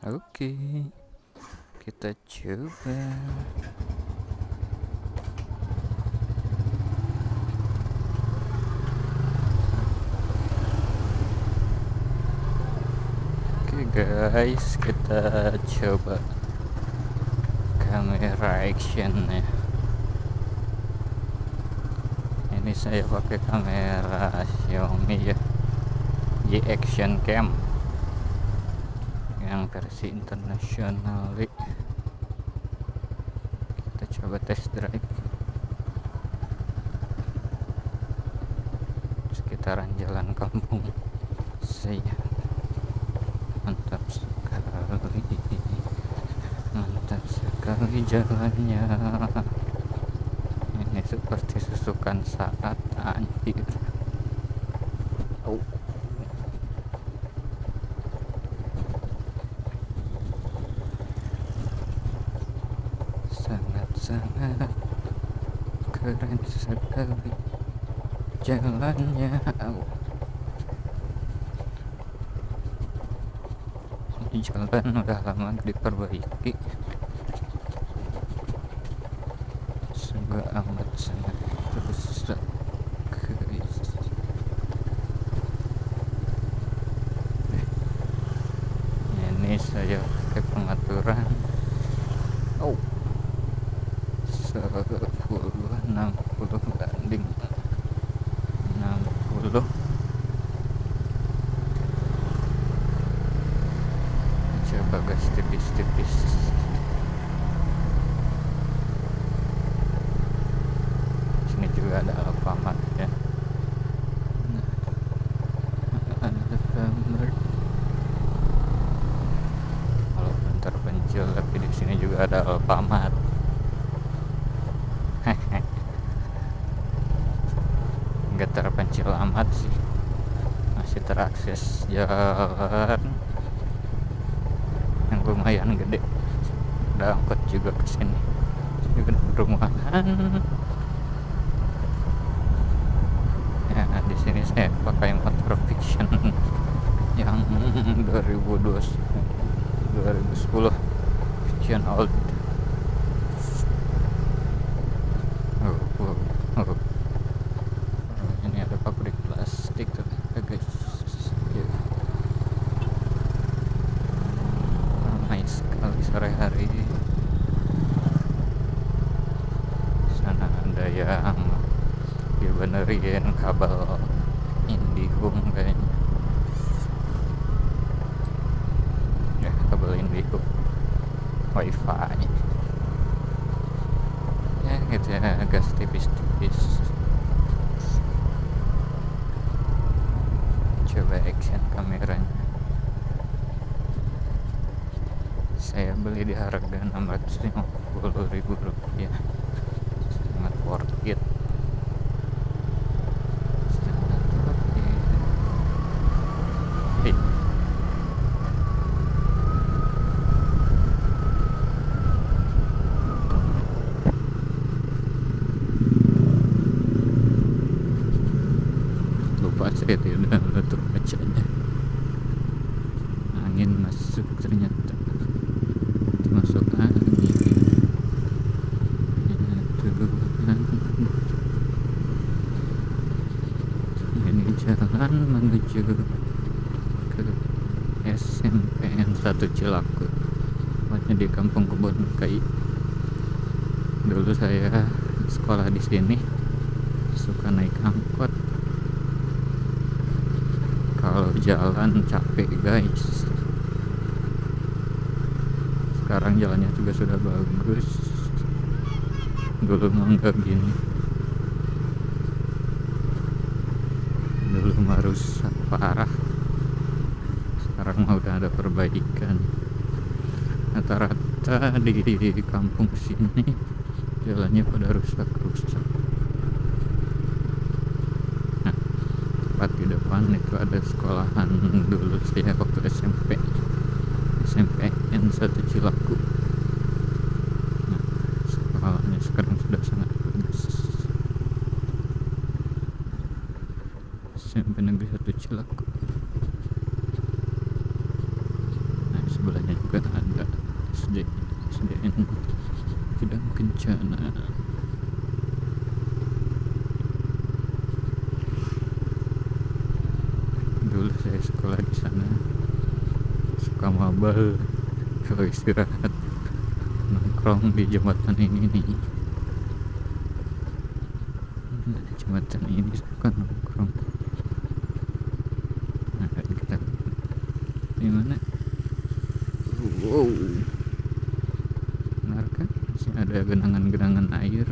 Oke, kita coba. Oke guys, kita coba kamera actionnya. Ini saya pakai kamera Xiaomi ya, Y Action Cam yang versi internasional. Kita coba test drive sekitaran jalan kampung saya. Mantap sekali jalannya. Ini seperti susukan saat anjir. Oh. Sangat keren sekali jalannya. Oh. Ini jalan udah lama diperbaiki, sungguh amat sangat rusak guys. Ini saya pakai pengaturan 60 banding 60. Coba gas tipis-tipis. Sini juga ada Alfamart ya. Alfamart walaupun terpencil, tapi di sini juga ada Alfamart. Nggak terpencil amat sih, masih terakses jalan yang lumayan gede. Ada angkot juga ke sini. Sini kan perumahan. Ya, di sini saya pakai motor Fiction yang 2010 Fiction old. Ini ada pabrik plastik tuh guys. Ramai sekali sore hari. Sana ada yang dibenerin kabel Indihome kayaknya. Ya, kabel Indihome wifi ya gitu ya, gas tipis-tipis. Coba action kameranya. Saya beli di harga Rp650.000, sangat worth it. Lupa saya tidak menutup kacanya. Angin masuk ternyata. Masuk angin. Ini jalan menuju ke SMPN 1 Cilaku, tepatnya di Kampung Kebon Kai. Dulu saya sekolah di sini, suka naik angkot. Kalau jalan capek guys. Sekarang jalannya juga sudah bagus. Dulu mah nggak gini. Dulu mah rusak parah. Sekarang mah udah ada perbaikan. Rata-rata di kampung sini jalannya pada rusak-rusak. Nah, tepat di depan itu ada sekolahan dulu saya waktu SMPN 1 Cilaku. Nah, sekolahnya sekarang sudah sangat bagus. SMP Negeri 1 Cilaku. Nah, sebelahnya juga ada SDN Gedang Kencana. Dulu saya sekolah di sana, suka mabal kalau istirahat nongkrong di jembatan ini nih. Jembatan ini suka nongkrong. Nah, kita di mana? Wow, benar kan? Masih ada genangan-genangan air.